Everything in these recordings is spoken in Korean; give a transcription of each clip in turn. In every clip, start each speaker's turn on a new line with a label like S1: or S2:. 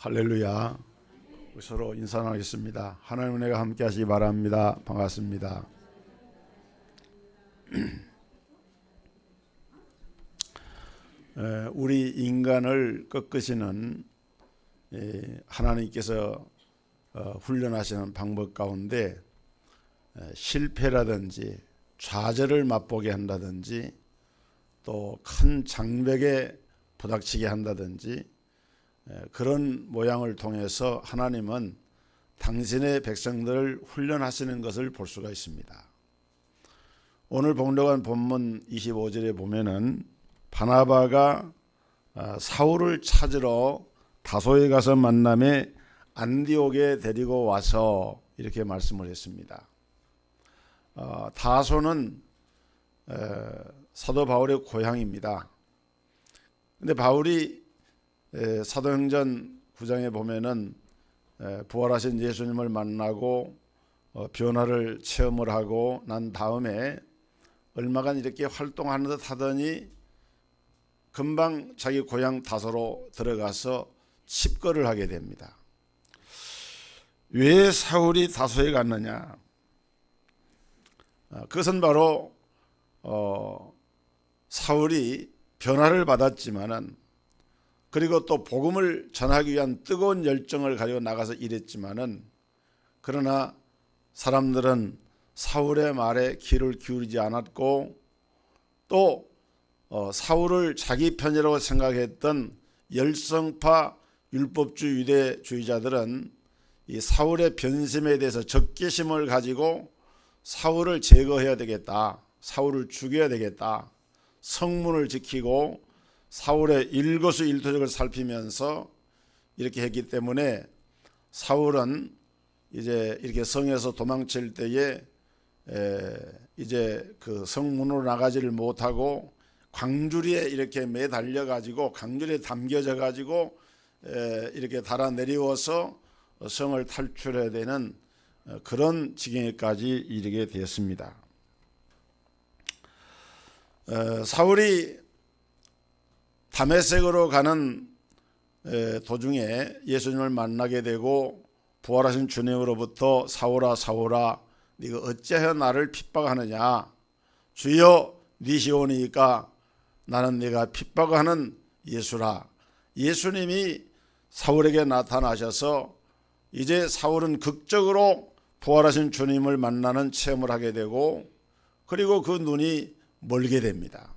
S1: 할렐루야. 서로 인사 나누겠습니다. 하나님 은혜가 함께 하시기 바랍니다. 반갑습니다. 우리 인간을 꺾으시는 하나님께서 훈련하시는 방법 가운데 실패라든지 좌절을 맛보게 한다든지 또 큰 장벽에 부닥치게 한다든지 그런 모양을 통해서 하나님은 당신의 백성들을 훈련하시는 것을 볼 수가 있습니다. 오늘 봉독한 본문 25절에 보면은 바나바가 사울을 찾으러 다소에 가서 만남에 안디옥에 데리고 와서 이렇게 말씀을 했습니다. 다소는 사도 바울의 고향입니다. 근데 바울이 사도행전 9장에 보면은 부활하신 예수님을 만나고 변화를 체험을 하고 난 다음에 얼마간 이렇게 활동하는 듯 하더니 금방 자기 고향 다소로 들어가서 칩거를 하게 됩니다. 왜 사울이 다소에 갔느냐? 그것은 바로 사울이 변화를 받았지만은 그리고 또 복음을 전하기 위한 뜨거운 열정을 가지고 나가서 일했지만은 그러나 사람들은 사울의 말에 귀를 기울이지 않았고 또 사울을 자기 편이라고 생각했던 열성파 율법주 유대주의자들은 이 사울의 변심에 대해서 적개심을 가지고 사울을 제거해야 되겠다, 사울을 죽여야 되겠다, 성문을 지키고 사울의 일거수일투족을 살피면서 이렇게 했기 때문에 사울은 이제 이렇게 성에서 도망칠 때에 이제 그 성문으로 나가지를 못하고 광주리에 이렇게 매달려 가지고 광주리에 담겨져 가지고 이렇게 달아 내려워서 성을 탈출해야 되는 그런 지경에까지 이르게 되었습니다. 사울이 다메섹으로 가는 도중에 예수님을 만나게 되고 부활하신 주님으로부터 사울아 사울아 네가 어찌하여 나를 핍박하느냐, 주여 니시오니까 나는 네가 핍박하는 예수라. 예수님이 사울에게 나타나셔서 이제 사울은 극적으로 부활하신 주님을 만나는 체험을 하게 되고 그리고 그 눈이 멀게 됩니다.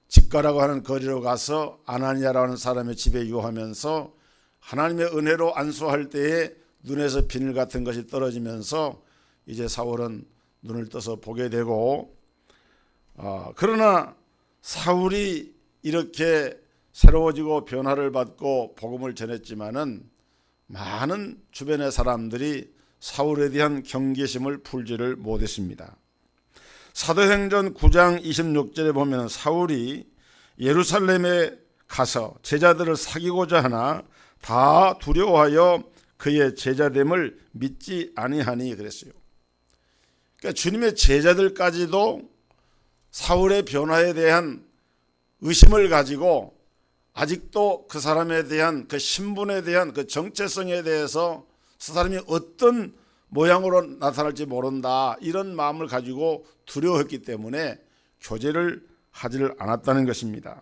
S1: 집가라고 하는 거리로 가서 아나니아라고 하는 사람의 집에 유하면서 하나님의 은혜로 안수할 때에 눈에서 비늘 같은 것이 떨어지면서 이제 사울은 눈을 떠서 보게 되고 그러나 사울이 이렇게 새로워지고 변화를 받고 복음을 전했지만은 많은 주변의 사람들이 사울에 대한 경계심을 풀지를 못했습니다. 사도행전 9장 26절에 보면 사울이 예루살렘에 가서 제자들을 사귀고자 하나 다 두려워하여 그의 제자됨을 믿지 아니하니 그랬어요. 그러니까 주님의 제자들까지도 사울의 변화에 대한 의심을 가지고 아직도 그 사람에 대한 그 신분에 대한 그 정체성에 대해서 그 사람이 어떤 모양으로 나타날지 모른다, 이런 마음을 가지고 두려워했기 때문에 교제를 하지를 않았다는 것입니다.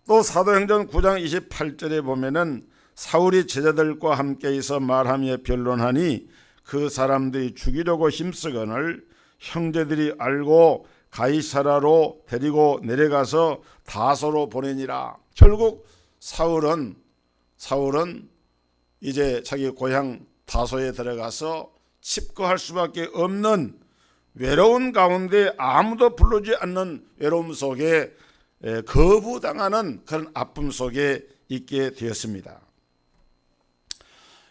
S1: 또 사도행전 9장 28절에 보면은 사울이 제자들과 함께 있어 말하며 변론하니 그 사람들이 죽이려고 힘쓰거늘 형제들이 알고 가이사라로 데리고 내려가서 다소로 보내니라. 결국 사울은 이제 자기 고향 다소에 들어가서 칩거할 수밖에 없는 외로운 가운데 아무도 부르지 않는 외로움 속에 거부당하는 그런 아픔 속에 있게 되었습니다.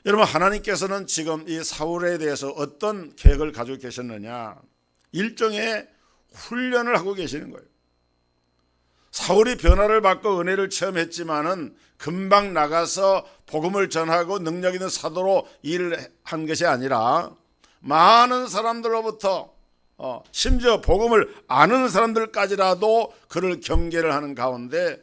S1: 여러분, 하나님께서는 지금 이 사울에 대해서 어떤 계획을 가지고 계셨느냐, 일종의 훈련을 하고 계시는 거예요. 사울이 변화를 받고 은혜를 체험했지만은 금방 나가서 복음을 전하고 능력 있는 사도로 일을 한 것이 아니라 많은 사람들로부터 심지어 복음을 아는 사람들까지라도 그를 경계를 하는 가운데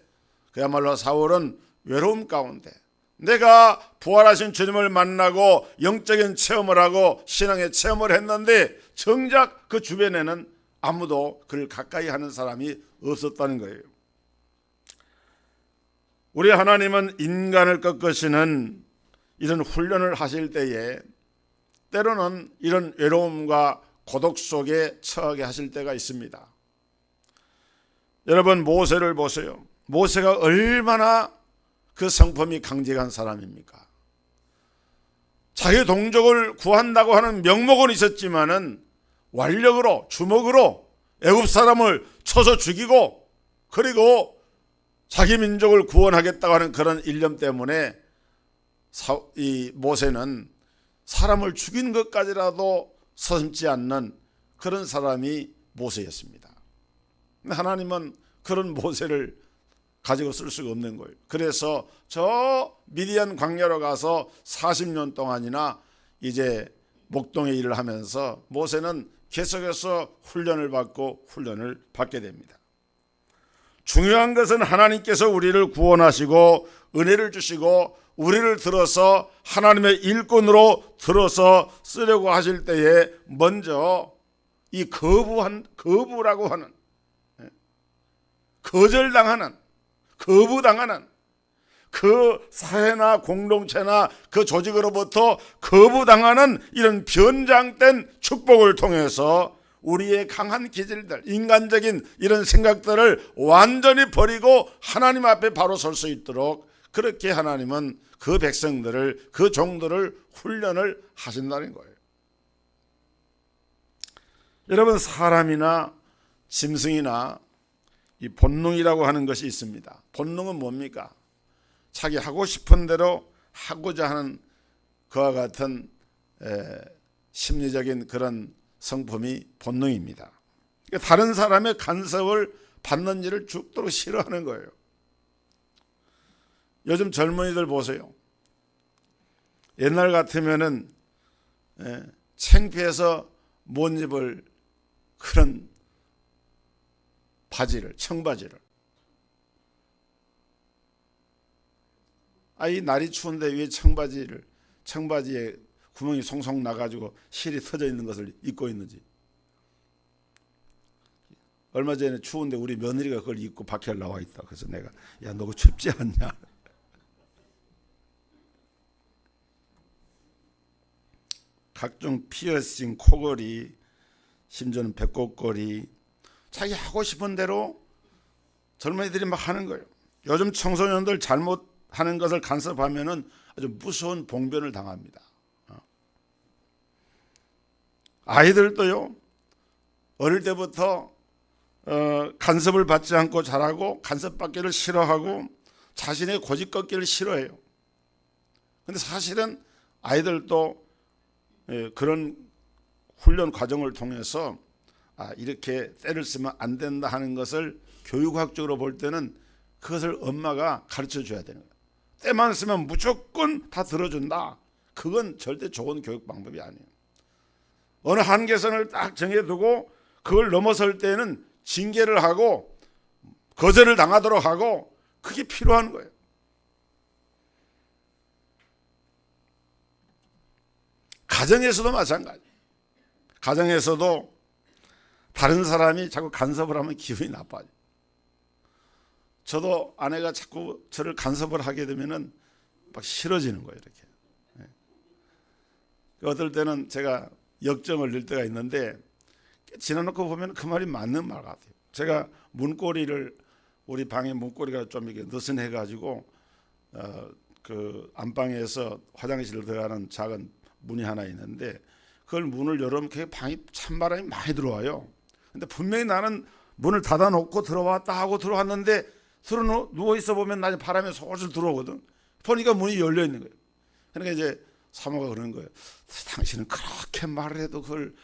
S1: 그야말로 사울은 외로움 가운데 내가 부활하신 주님을 만나고 영적인 체험을 하고 신앙의 체험을 했는데 정작 그 주변에는 아무도 그를 가까이 하는 사람이 없었다는 거예요. 우리 하나님은 인간을 꺾으시는 이런 훈련을 하실 때에 때로는 이런 외로움과 고독 속에 처하게 하실 때가 있습니다. 여러분, 모세를 보세요. 모세가 얼마나 그 성품이 강직한 사람입니까? 자기 동족을 구한다고 하는 명목은 있었지만은 완력으로, 주먹으로 애굽 사람을 쳐서 죽이고, 그리고 자기 민족을 구원하겠다고 하는 그런 일념 때문에 이 모세는 사람을 죽인 것까지라도 서슴지 않는 그런 사람이 모세였습니다. 하나님은 그런 모세를 가지고 쓸 수가 없는 거예요. 그래서 저 미디안 광야로 가서 40년 동안이나 이제 목동의 일을 하면서 모세는 계속해서 훈련을 받고 훈련을 받게 됩니다. 중요한 것은 하나님께서 우리를 구원하시고 은혜를 주시고 우리를 들어서 하나님의 일꾼으로 들어서 쓰려고 하실 때에 먼저 이 거부라고 하는, 거절당하는, 거부당하는 그 사회나 공동체나 그 조직으로부터 거부당하는 이런 변장된 축복을 통해서 우리의 강한 기질들, 인간적인 이런 생각들을 완전히 버리고 하나님 앞에 바로 설 수 있도록 그렇게 하나님은 그 백성들을, 그 종들을 훈련을 하신다는 거예요. 여러분, 사람이나 짐승이나 이 본능이라고 하는 것이 있습니다. 본능은 뭡니까? 자기 하고 싶은 대로 하고자 하는 그와 같은 심리적인 그런 성품이 본능입니다. 그러니까 다른 사람의 간섭을 받는 일을 죽도록 싫어하는 거예요. 요즘 젊은이들 보세요. 옛날 같으면은 창피해서 못 입을 그런 바지를, 청바지를. 이 날이 추운데 왜 청바지에 구멍이 송송 나가지고 실이 터져 있는 것을 입고 있는지. 얼마 전에 추운데 우리 며느리가 그걸 입고 밖에 나와 있다. 그래서 내가, 야, 너 그거 춥지 않냐? 각종 피어싱, 코걸이, 심지어는 배꼽걸이, 자기 하고 싶은 대로 젊은이들이 막 하는 거예요. 요즘 청소년들 잘못하는 것을 간섭하면은 아주 무서운 봉변을 당합니다. 아이들도요, 어릴 때부터 간섭을 받지 않고 자라고 간섭받기를 싫어하고 자신의 고집 꺾기를 싫어해요. 그런데 사실은 아이들도 그런 훈련 과정을 통해서 이렇게 때를 쓰면 안 된다 하는 것을 교육학적으로 볼 때는 그것을 엄마가 가르쳐 줘야 되는 거예요. 때만 쓰면 무조건 다 들어준다. 그건 절대 좋은 교육 방법이 아니에요. 어느 한계선을 딱 정해두고 그걸 넘어설 때는 징계를 하고 거절을 당하도록 하고, 그게 필요한 거예요. 가정에서도 마찬가지. 가정에서도 다른 사람이 자꾸 간섭을 하면 기분이 나빠요. 저도 아내가 자꾸 저를 간섭을 하게 되면은 막 싫어지는 거예요, 이렇게. 어떨 때는 제가 역정을 낼 때가 있는데 지나놓고 보면 그 말이 맞는 말 같아요. 제가 문고리를, 우리 방에 문고리가 좀 이렇게 느슨해가지고 그 안방에서 화장실을 들어가는 작은 문이 하나 있는데 그걸 문을 열어보면 그 방이 찬바람이 많이 들어와요. 근데 분명히 나는 문을 닫아놓고 들어왔다 하고 들어왔는데 누워있어 보면 나중에 바람이 솔솔 들어오거든. 보니까 문이 열려 있는 거예요. 그러니까 이제 사모가 그러는 거예요. 당신은 그렇게 말을 해도 그걸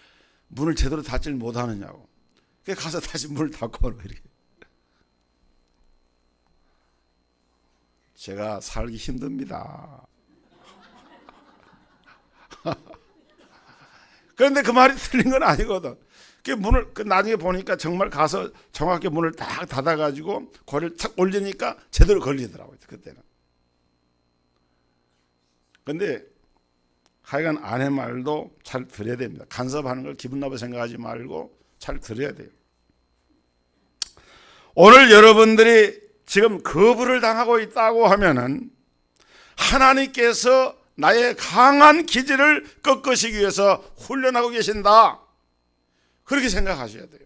S1: 문을 제대로 닫지를 못하느냐고. 그래서 가서 다시 문을 닫고 오는 거예요. 제가 살기 힘듭니다. 그런데 그 말이 틀린 건 아니거든. 나중에 보니까 정말 가서 정확히 문을 딱 닫아가지고 고리를 탁 올리니까 제대로 걸리더라고요. 그때는. 근데 하여간 아내 말도 잘 들어야 됩니다. 간섭하는 걸 기분 나빠 생각하지 말고 잘 들어야 돼요. 오늘 여러분들이 지금 거부를 당하고 있다고 하면은 하나님께서 나의 강한 기질을 꺾으시기 위해서 훈련하고 계신다, 그렇게 생각하셔야 돼요.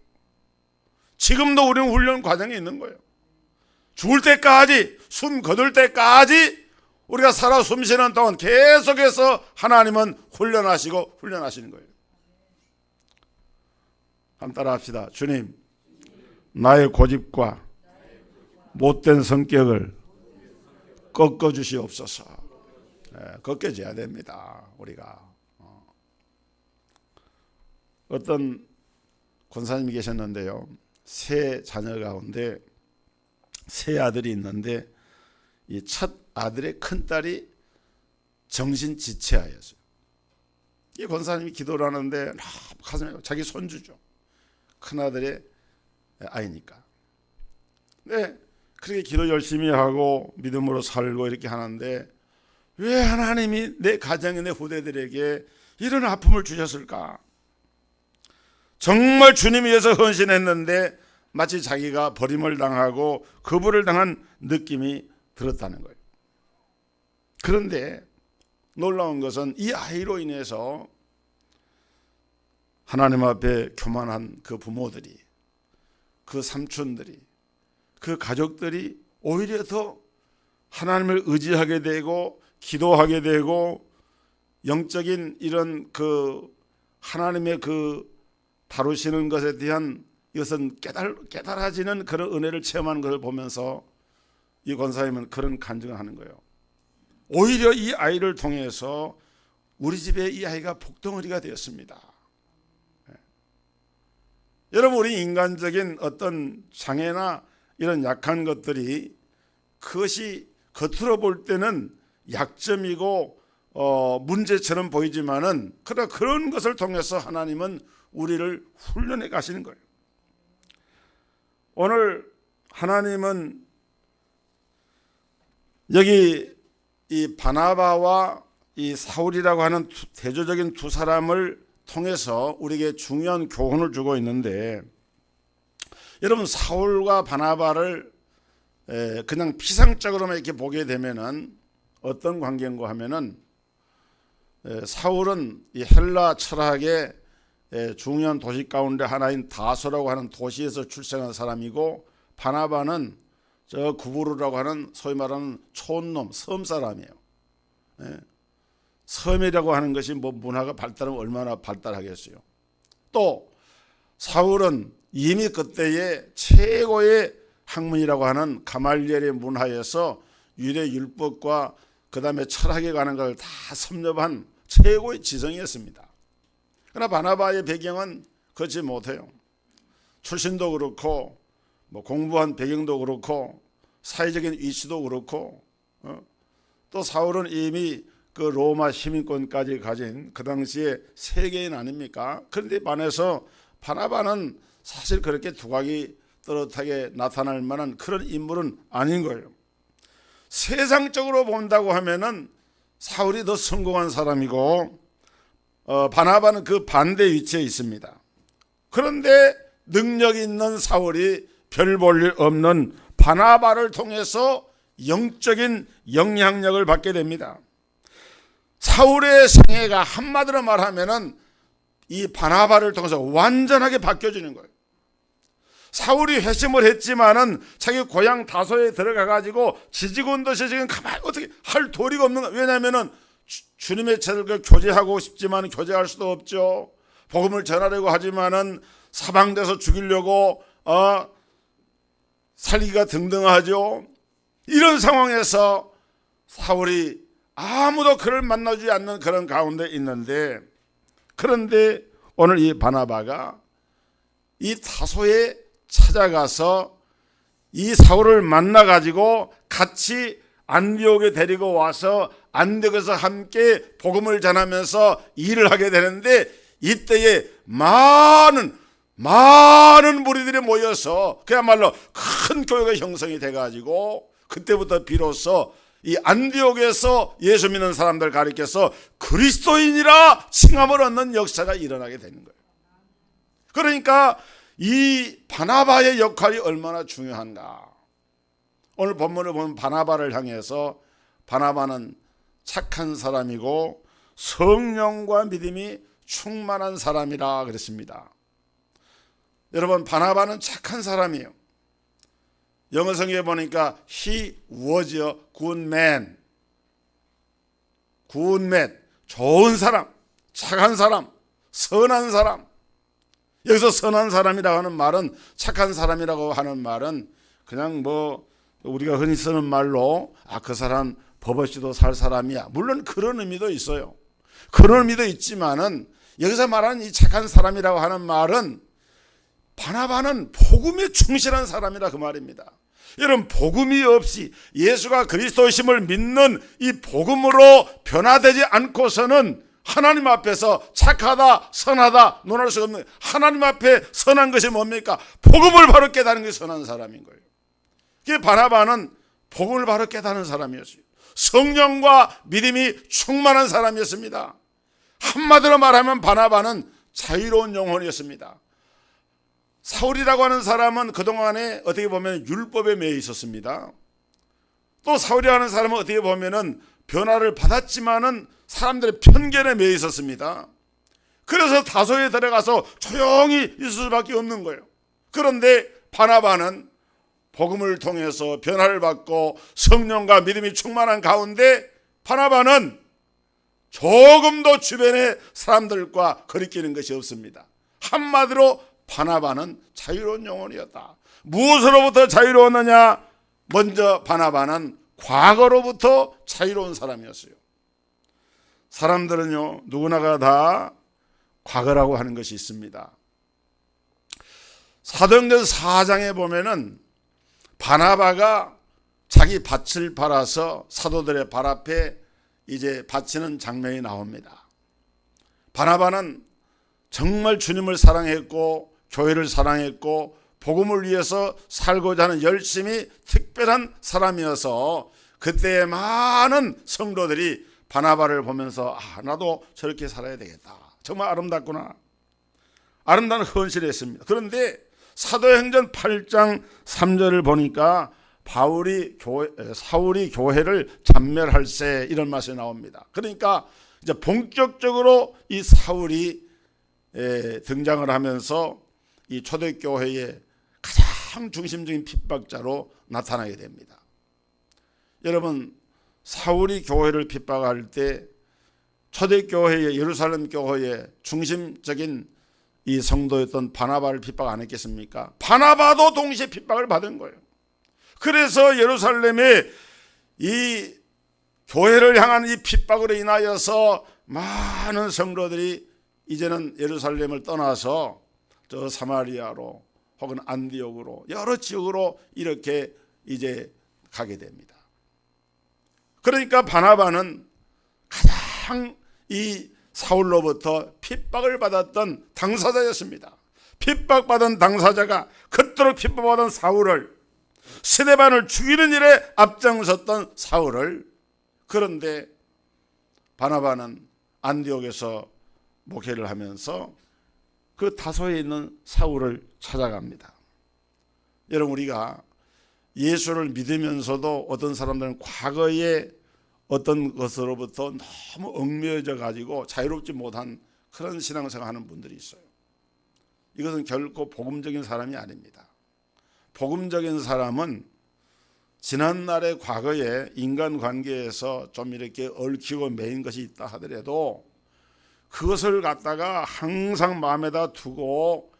S1: 지금도 우리는 훈련 과정에 있는 거예요. 죽을 때까지, 숨 거둘 때까지 우리가 살아 숨쉬는 동안 계속해서 하나님은 훈련하시는 거예요. 한번 따라 합시다. 주님, 나의 고집과 못된 성격을 꺾어주시옵소서. 꺾여져야 됩니다. 우리가. 어떤 권사님이 계셨는데요, 세 자녀 가운데 세 아들이 있는데 이 첫 아들의 큰딸이 정신지체아였어요. 이 권사님이 기도를 하는데 가슴에 자기 손주죠, 큰아들의 아이니까. 네, 그렇게 기도 열심히 하고 믿음으로 살고 이렇게 하는데 왜 하나님이 내 가정에, 내 후대들에게 이런 아픔을 주셨을까? 정말 주님 위해서 헌신했는데 마치 자기가 버림을 당하고 거부를 당한 느낌이 들었다는 거예요. 그런데 놀라운 것은 이 아이로 인해서 하나님 앞에 교만한 그 부모들이, 그 삼촌들이, 그 가족들이 오히려 더 하나님을 의지하게 되고 기도하게 되고 영적인 이런 그 하나님의 그 다루시는 것에 대한 이것은 깨달아지는 그런 은혜를 체험하는 것을 보면서 이 권사님은 그런 간증을 하는 거예요. 오히려 이 아이를 통해서 우리 집에 이 아이가 복덩어리가 되었습니다. 여러분, 우리 인간적인 어떤 장애나 이런 약한 것들이, 그것이 겉으로 볼 때는 약점이고 문제처럼 보이지만은 그러나 그런 것을 통해서 하나님은 우리를 훈련해 가시는 거예요. 오늘 하나님은 여기 이 바나바와 이 사울이라고 하는 대조적인 두 사람을 통해서 우리에게 중요한 교훈을 주고 있는데, 여러분, 사울과 바나바를 그냥 피상적으로만 이렇게 보게 되면은 어떤 관계인가 하면은, 사울은 이 헬라 철학의 중요한 도시 가운데 하나인 다소라고 하는 도시에서 출생한 사람이고, 바나바는 저 구부르라고 하는 소위 말하는 촌놈, 섬 사람이에요. 섬이라고 하는 것이 뭐 문화가 발달하면 얼마나 발달하겠어요. 또 사울은 이미 그때의 최고의 학문이라고 하는 가말리엘의 문화에서 유래 율법과 그 다음에 철학에 관한 걸 다 섭렵한 최고의 지성이었습니다. 그러나 바나바의 배경은 그렇지 못해요. 출신도 그렇고 뭐 공부한 배경도 그렇고 사회적인 위치도 그렇고 또 사울은 이미 그 로마 시민권까지 가진 그 당시에 세계인 아닙니까? 그런데 반해서 바나바는 사실 그렇게 두각이 뚜렷하게 나타날 만한 그런 인물은 아닌 거예요. 세상적으로 본다고 하면은 사울이 더 성공한 사람이고 바나바는 그 반대 위치에 있습니다. 그런데 능력 있는 사울이 별 볼 일 없는 바나바를 통해서 영적인 영향력을 받게 됩니다. 사울의 생애가 한마디로 말하면은 이 바나바를 통해서 완전하게 바뀌어지는 거예요. 사울이 회심을 했지만은 자기 고향 다소에 들어가 가지고 지지고 온 듯이 지금 가만히 어떻게 할 도리가 없는 거예요. 왜냐하면은 주님의 책을 교제하고 싶지만 교제할 수도 없죠. 복음을 전하려고 하지만은 사방돼서 죽이려고 살기가 등등하죠. 이런 상황에서 사울이 아무도 그를 만나주지 않는 그런 가운데 있는데, 그런데 오늘 이 바나바가 이 다소에 찾아가서 이 사울을 만나가지고 같이 안디옥에 데리고 와서 안디옥에서 함께 복음을 전하면서 일을 하게 되는데, 이때에 많은 무리들이 모여서 그야말로 큰 교회가 형성이 돼가지고 그때부터 비로소 이 안디옥에서 예수 믿는 사람들 가리켜서 그리스도인이라 칭함을 얻는 역사가 일어나게 되는 거예요. 그러니까 이 바나바의 역할이 얼마나 중요한가. 오늘 본문을 보면 바나바를 향해서 바나바는 착한 사람이고 성령과 믿음이 충만한 사람이라 그랬습니다. 여러분, 바나바는 착한 사람이에요. 영어 성경에 보니까 he was a good man. good man, 좋은 사람, 착한 사람, 선한 사람. 여기서 선한 사람이라고 하는 말은, 착한 사람이라고 하는 말은 그냥 뭐 우리가 흔히 쓰는 말로 그 사람 법 없이도 살 사람이야. 물론 그런 의미도 있어요. 그런 의미도 있지만은 여기서 말하는 이 착한 사람이라고 하는 말은 바나바는 복음에 충실한 사람이라 그 말입니다. 여러분, 복음이 없이 예수가 그리스도이심을 믿는 이 복음으로 변화되지 않고서는 하나님 앞에서 착하다, 선하다 논할 수 없는, 하나님 앞에 선한 것이 뭡니까? 복음을 바로 깨달은 것이 선한 사람인 거예요. 바나바는 복음을 바로 깨달은 사람이었어요. 성령과 믿음이 충만한 사람이었습니다. 한마디로 말하면 바나바는 자유로운 영혼이었습니다. 사울이라고 하는 사람은 그동안에 어떻게 보면 율법에 매여 있었습니다. 또 사울이라고 하는 사람은 어떻게 보면 변화를 받았지만은 사람들의 편견에 매여 있었습니다. 그래서 다소에 들어가서 조용히 있을 수밖에 없는 거예요. 그런데 바나바는 복음을 통해서 변화를 받고 성령과 믿음이 충만한 가운데 바나바는 조금도 주변의 사람들과 거리끼는 것이 없습니다. 한마디로 바나바는 자유로운 영혼이었다. 무엇으로부터 자유로웠느냐? 먼저 바나바는 과거로부터 자유로운 사람이었어요. 사람들은요, 누구나가 다 과거라고 하는 것이 있습니다. 사도행전 4장에 보면은 바나바가 자기 밭을 팔아서 사도들의 발 앞에 이제 바치는 장면이 나옵니다. 바나바는 정말 주님을 사랑했고 교회를 사랑했고 복음을 위해서 살고자 하는 열심히 특별한 사람이어서 그때의 많은 성도들이 바나바를 보면서 나도 저렇게 살아야 되겠다. 정말 아름답구나. 아름다운 헌신을 했습니다. 그런데 사도행전 8장 3절을 보니까 사울이 교회를 잔멸할세, 이런 말이 나옵니다. 그러니까 이제 본격적으로 이 사울이 등장을 하면서 이 초대교회의 가장 중심적인 핍박자로 나타나게 됩니다. 여러분, 사울이 교회를 핍박할 때 초대교회의 예루살렘 교회의 중심적인 이 성도였던 바나바를 핍박 안 했겠습니까? 바나바도 동시에 핍박을 받은 거예요. 그래서 예루살렘에 이 교회를 향한 이 핍박으로 인하여서 많은 성도들이 이제는 예루살렘을 떠나서 저 사마리아로 혹은 안디옥으로 여러 지역으로 이렇게 이제 가게 됩니다. 그러니까 바나바는 가장 이 사울로부터 핍박을 받았던 당사자였습니다. 핍박받은 당사자가 그토록 핍박받은 사울을, 스데반을 죽이는 일에 앞장섰던 사울을, 그런데 바나바는 안디옥에서 목회를 하면서 그 다소에 있는 사울을 찾아갑니다. 여러분, 우리가 예수를 믿으면서도 어떤 사람들은 과거에 어떤 것으로부터 너무 얽매여져 가지고 자유롭지 못한 그런 신앙생활 하는 분들이 있어요. 이것은 결코 복음적인 사람이 아닙니다. 복음적인 사람은 지난날의 과거에 인간관계에서 좀 이렇게 얽히고 매인 것이 있다 하더라도 그것을 갖다가 항상 마음에다 두고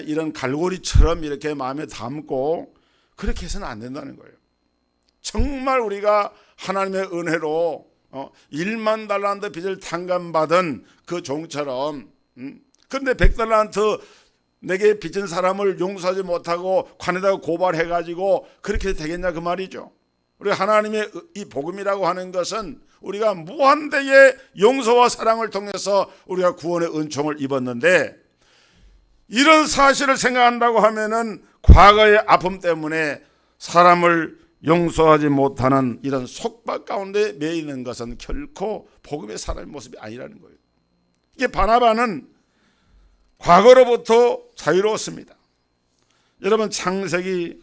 S1: 이런 갈고리처럼 이렇게 마음에 담고 그렇게 해서는 안 된다는 거예요. 정말 우리가 하나님의 은혜로 1만 달란트 빚을 탕감받은 그 종처럼, 그런데 100달란트 내게 빚은 사람을 용서하지 못하고 관에다가 고발해가지고 그렇게 되겠냐 그 말이죠. 우리 하나님의 이 복음이라고 하는 것은 우리가 무한대의 용서와 사랑을 통해서 우리가 구원의 은총을 입었는데, 이런 사실을 생각한다고 하면은 과거의 아픔 때문에 사람을 용서하지 못하는 이런 속박 가운데 매여 있는 것은 결코 복음의 사람의 모습이 아니라는 거예요. 이게 바나바는 과거로부터 자유로웠습니다. 여러분 창세기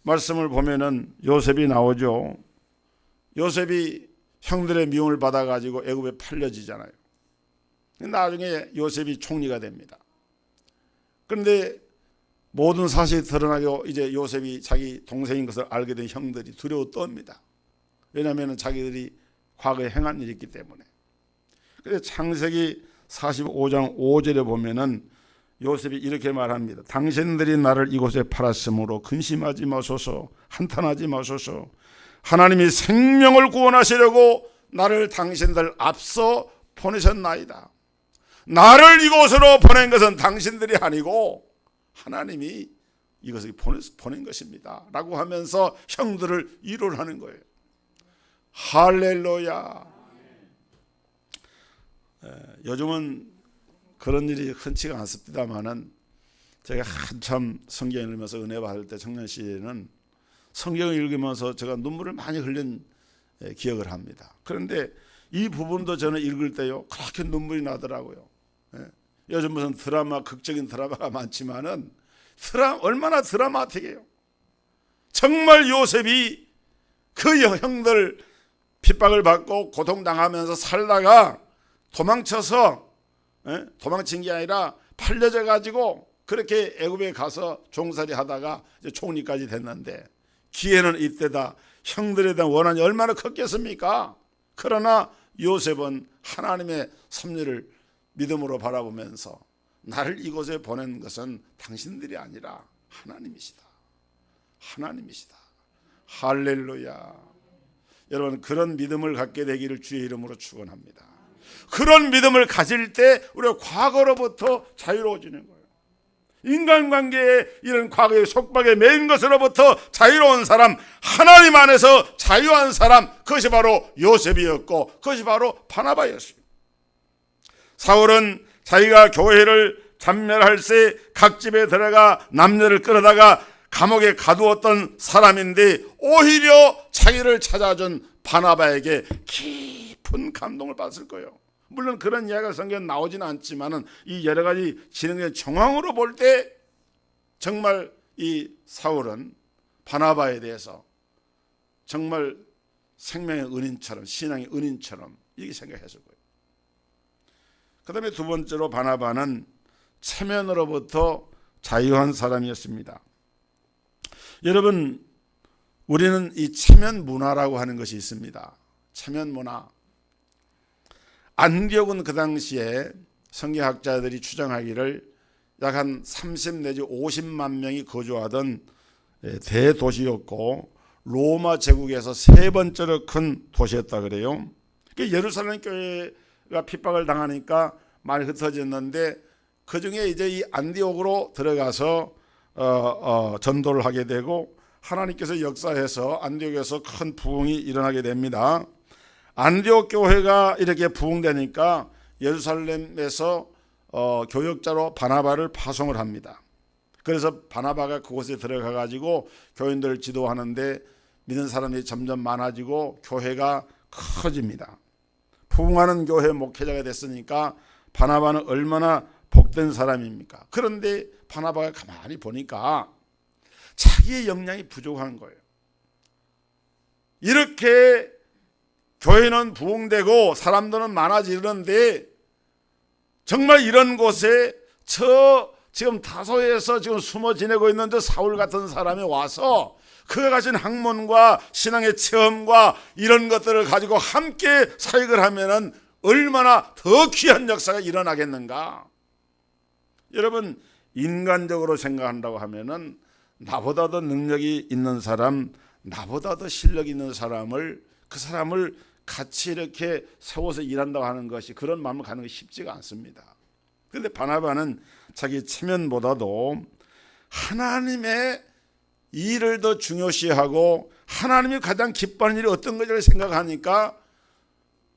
S1: 말씀을 보면은 요셉이 나오죠. 요셉이 형들의 미움을 받아가지고 애굽에 팔려지잖아요. 나중에 요셉이 총리가 됩니다. 그런데 모든 사실이 드러나고 이제 요셉이 자기 동생인 것을 알게 된 형들이 두려워 떱니다. 왜냐하면 자기들이 과거에 행한 일이 있기 때문에. 그래서 창세기 45장 5절에 보면은 요셉이 이렇게 말합니다. 당신들이 나를 이곳에 팔았으므로 근심하지 마소서, 한탄하지 마소서. 하나님이 생명을 구원하시려고 나를 당신들 앞서 보내셨나이다. 나를 이곳으로 보낸 것은 당신들이 아니고 하나님이 이것을 보낸 것입니다 라고 하면서 형들을 위로하는 거예요. 할렐루야. 요즘은 그런 일이 흔치가 않습니다만은 제가 한참 성경 읽으면서 은혜 받을 때 청년 시절에는 성경을 읽으면서 제가 눈물을 많이 흘린 기억을 합니다. 그런데 이 부분도 저는 읽을 때요 그렇게 눈물이 나더라고요. 요즘 무슨 드라마, 극적인 드라마가 많지만은 얼마나 드라마틱해요. 정말 요셉이 그 형들 핍박을 받고 고통당하면서 살다가 도망쳐서 도망친 게 아니라 팔려져 가지고 그렇게 애굽에 가서 종살이 하다가 이제 총리까지 됐는데 기회는 이때다. 형들에 대한 원한이 얼마나 컸겠습니까? 그러나 요셉은 하나님의 섭리를 믿음으로 바라보면서 나를 이곳에 보낸 것은 당신들이 아니라 하나님이시다. 하나님이시다. 할렐루야. 여러분 그런 믿음을 갖게 되기를 주의 이름으로 축원합니다. 그런 믿음을 가질 때 우리가 과거로부터 자유로워지는 거예요. 인간관계에 이런 과거의 속박에 매인 것으로부터 자유로운 사람, 하나님 안에서 자유한 사람, 그것이 바로 요셉이었고 그것이 바로 바나바였어요. 사울은 자기가 교회를 잔멸할 새 각 집에 들어가 남녀를 끌어다가 감옥에 가두었던 사람인데 오히려 자기를 찾아준 바나바에게 깊은 감동을 받았을 거예요. 물론 그런 이야기가 성경에 나오지는 않지만은 이 여러 가지 진행된 정황으로 볼 때 정말 이 사울은 바나바에 대해서 정말 생명의 은인처럼 신앙의 은인처럼 이렇게 생각했을 거예요. 그 다음에 두 번째로 바나바는 체면으로부터 자유한 사람이었습니다. 여러분 우리는 이 체면 문화라고 하는 것이 있습니다. 체면 문화. 안디옥은 그 당시에 성경학자들이 추정하기를 약 한 30 내지 50만 명이 거주하던 대도시였고 로마 제국에서 세 번째로 큰 도시였다 그래요. 예루살렘 교회가 핍박을 당하니까 많이 흩어졌는데 그 중에 이제 이 안디옥으로 들어가서 전도를 하게 되고 하나님께서 역사해서 안디옥에서 큰 부흥이 일어나게 됩니다. 안디옥 교회가 이렇게 부흥되니까 예루살렘에서 교역자로 바나바를 파송을 합니다. 그래서 바나바가 그곳에 들어가 가지고 교인들을 지도하는데 믿는 사람들이 점점 많아지고 교회가 커집니다. 부흥하는 교회 목회자가 됐으니까 바나바는 얼마나 복된 사람입니까? 그런데 바나바가 가만히 보니까 자기의 역량이 부족한 거예요. 이렇게 교회는 부흥되고 사람들은 많아지는데 정말 이런 곳에 지금 다소에서 지금 숨어 지내고 있는 저 사울 같은 사람이 와서 그가 가진 학문과 신앙의 체험과 이런 것들을 가지고 함께 사역을 하면은 얼마나 더 귀한 역사가 일어나겠는가. 여러분 인간적으로 생각한다고 하면은 나보다 더 능력이 있는 사람, 나보다 더 실력 있는 사람을 그 사람을 같이 이렇게 세워서 일한다고 하는 것이 그런 마음을 갖는 것이 쉽지가 않습니다. 그런데 바나바는 자기 체면보다도 하나님의 일을 더 중요시하고 하나님이 가장 기뻐하는 일이 어떤 것을 생각하니까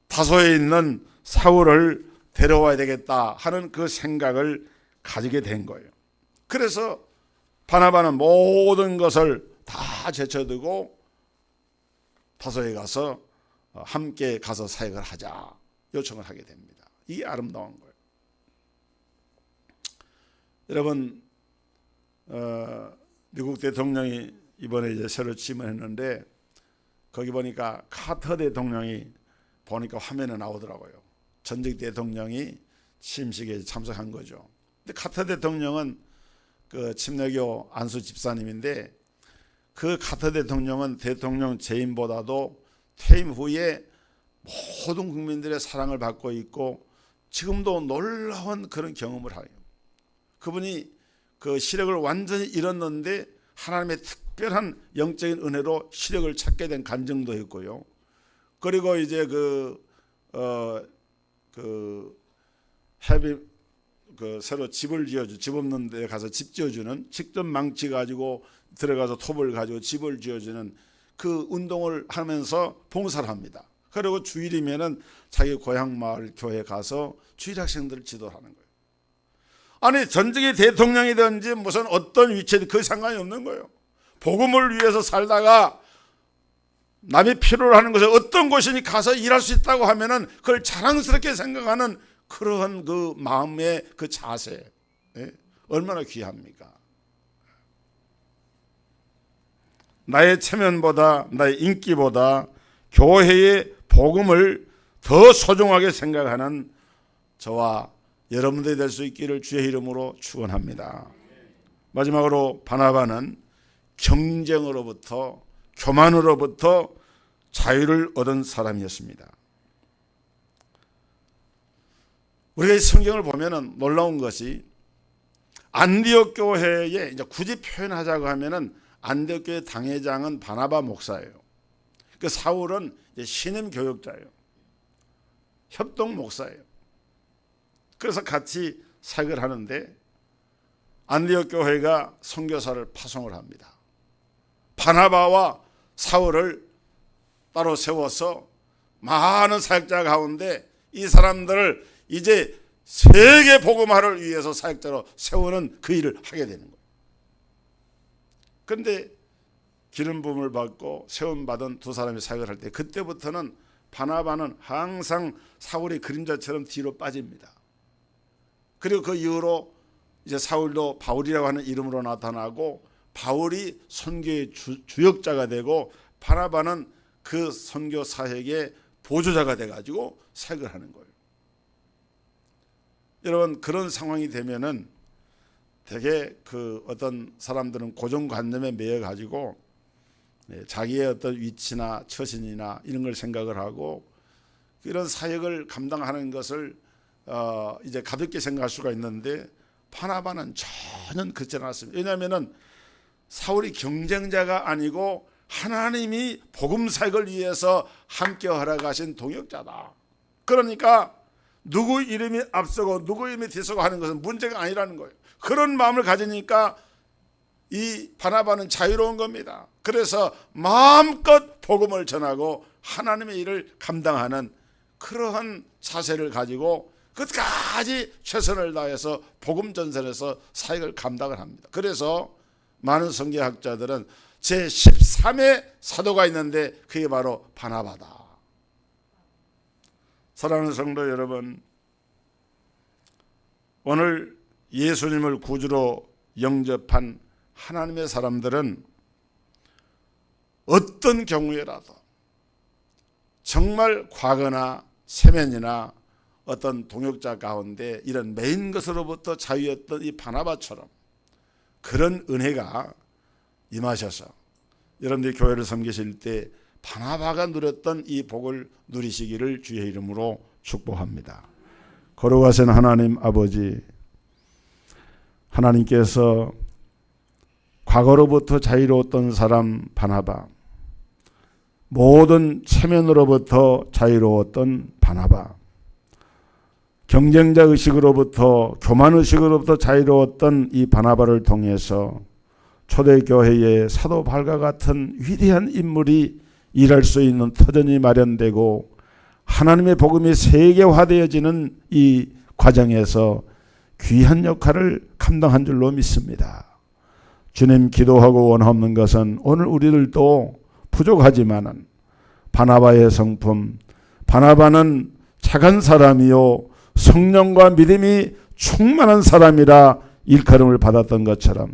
S1: 다소에 있는 사울을 데려와야 되겠다 하는 그 생각을 가지게 된 거예요. 그래서 바나바는 모든 것을 다 제쳐두고 다소에 가서 함께 가서 사역을 하자 요청을 하게 됩니다. 이게 아름다운 거예요. 여러분, 미국 대통령이 이번에 이제 새로 취임했는데 거기 보니까 카터 대통령이 보니까 화면에 나오더라고요. 전직 대통령이 취임식에 참석한 거죠. 근데 카터 대통령은 그 침례교 안수 집사님인데 그 카터 대통령은 대통령 재임보다도 퇴임 후에 모든 국민들의 사랑을 받고 있고 지금도 놀라운 그런 경험을 해요. 그분이 그 시력을 완전히 잃었는데 하나님의 특별한 영적인 은혜로 시력을 찾게 된 간증도 있고요. 그리고 이제 새로 집을 지어주, 집 없는 데 가서 집 지어주는, 직접 망치 가지고 들어가서 톱을 가지고 집을 지어주는 그 운동을 하면서 봉사를 합니다. 그리고 주일이면은 자기 고향 마을 교회 가서 주일 학생들을 지도하는 거예요. 아니, 전직의 대통령이든지 무슨 어떤 위치든 그 상관이 없는 거예요. 복음을 위해서 살다가 남이 필요로 하는 것에 어떤 곳이니 가서 일할 수 있다고 하면은 그걸 자랑스럽게 생각하는 그러한 그 마음의 그 자세, 얼마나 귀합니까? 나의 체면보다, 나의 인기보다 교회의 복음을 더 소중하게 생각하는 저와 여러분들이 될 수 있기를 주의 이름으로 축원합니다. 마지막으로 바나바는 경쟁으로부터, 교만으로부터 자유를 얻은 사람이었습니다. 우리가 이 성경을 보면은 놀라운 것이 안디옥 교회에 이제 굳이 표현하자고 하면은 안디옥 교회 당회장은 바나바 목사예요. 그 사울은 이제 신임 교역자예요. 협동 목사예요. 그래서 같이 사역을 하는데 안디옥 교회가 선교사를 파송을 합니다. 바나바와 사울을 따로 세워서 많은 사역자 가운데 이 사람들을 이제 세계 복음화를 위해서 사역자로 세우는 그 일을 하게 되는 거예요. 그런데 기름 부음을 받고 세움 받은 두 사람이 사역을 할 때 그때부터는 바나바는 항상 사울의 그림자처럼 뒤로 빠집니다. 그리고 그 이후로 이제 사울도 바울이라고 하는 이름으로 나타나고 바울이 선교의 주역자가 되고 바나바는 그 선교 사역의 보조자가 돼가지고 사역을 하는 거예요. 여러분, 그런 상황이 되면은 되게 그 어떤 사람들은 고정관념에 매여 가지고 자기의 어떤 위치나 처신이나 이런 걸 생각을 하고 이런 사역을 감당하는 것을 이제 가볍게 생각할 수가 있는데 바나바는 전혀 그렇지 않았습니다. 왜냐하면은 사울이 경쟁자가 아니고 하나님이 복음 사역을 위해서 함께 허락하신 동역자다. 그러니까 누구 이름이 앞서고 누구 이름이 뒤서고 하는 것은 문제가 아니라는 거예요. 그런 마음을 가지니까 이 바나바는 자유로운 겁니다. 그래서 마음껏 복음을 전하고 하나님의 일을 감당하는 그러한 자세를 가지고 끝까지 최선을 다해서 복음 전선에서 사역을 감당을 합니다. 그래서 많은 성경학자들은 제13의 사도가 있는데 그게 바로 바나바다. 사랑하는 성도 여러분, 오늘 예수님을 구주로 영접한 하나님의 사람들은 어떤 경우에라도 정말 과거나 세면이나 어떤 동역자 가운데 이런 메인 것으로부터 자유였던 이 바나바처럼 그런 은혜가 임하셔서 여러분들이 교회를 섬기실 때 바나바가 누렸던 이 복을 누리시기를 주의 이름으로 축복합니다. 거룩하신 하나님 아버지, 하나님께서 과거로부터 자유로웠던 사람 바나바, 모든 체면으로부터 자유로웠던 바나바, 경쟁자 의식으로부터 교만 의식으로부터 자유로웠던 이 바나바를 통해서 초대교회의 사도 바울과 같은 위대한 인물이 일할 수 있는 터전이 마련되고 하나님의 복음이 세계화되어지는 이 과정에서 귀한 역할을 감당한 줄로 믿습니다. 주님, 기도하고 원하는 것은 오늘 우리들도 부족하지만은 바나바의 성품, 바나바는 착한 사람이요 성령과 믿음이 충만한 사람이라 일컬음을 받았던 것처럼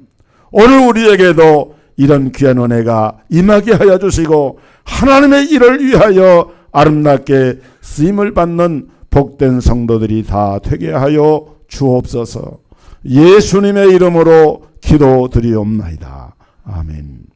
S1: 오늘 우리에게도 이런 귀한 은혜가 임하게 하여 주시고 하나님의 일을 위하여 아름답게 쓰임을 받는 복된 성도들이 다 되게 하여 주옵소서. 예수님의 이름으로 기도드리옵나이다. 아멘.